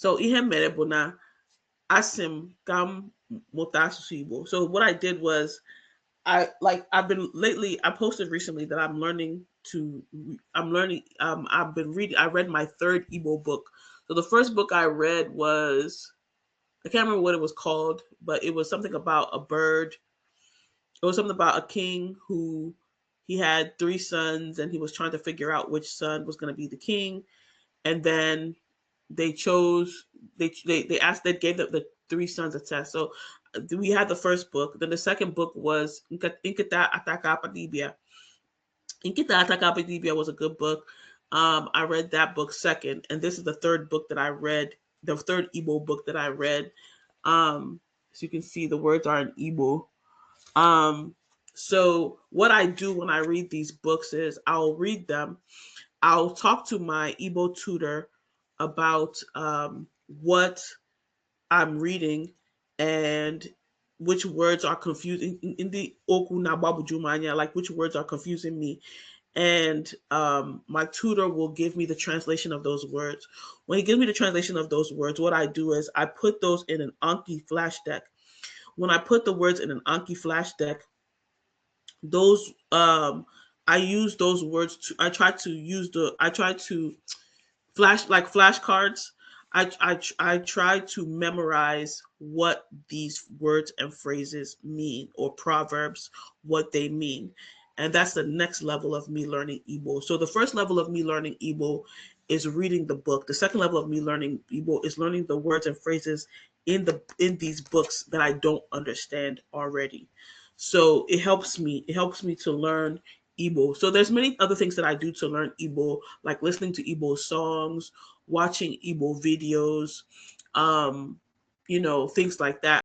So ihe mere bụ na asim kam mụta asụsụ Igbo. So what I did was I've been lately I posted recently that I'm learning I've been reading I read my third Igbo book. So the first book I read was I can't remember what it was called, but it was something about a bird. It was something about a king who he had three sons and he was trying to figure out which son was going to be the king. And then they chose they gave the three sons a test. So we had the first book. Then the second book was Inkita Ataka Padibia. Inkita Ataka Padibia was a good book. I read that book second, and this is the third book that I read, the third Igbo book that I read. As you can see, the words are in Igbo. Um, so what I do when I read these books is I'll read them. I'll talk to my Igbo tutor about what I'm reading and which words are confusing in the Oku na Babujumanya, like which words are confusing me. And my tutor will give me the translation of those words. When he gives me the translation of those words, what I do is I put those in an Anki flash deck. When I put the words in an Anki flash deck, those I use those words to I try to flashcards. I try to memorize what these words and phrases mean, or proverbs, what they mean. And that's the next level of me learning Igbo. So the first level of me learning Igbo is reading the book. The second level of me learning Igbo is learning the words and phrases in these books that I don't understand already. So it helps me to learn Igbo. So there's many other things that I do to learn Igbo, like listening to Igbo songs, watching Igbo videos, um, things like that.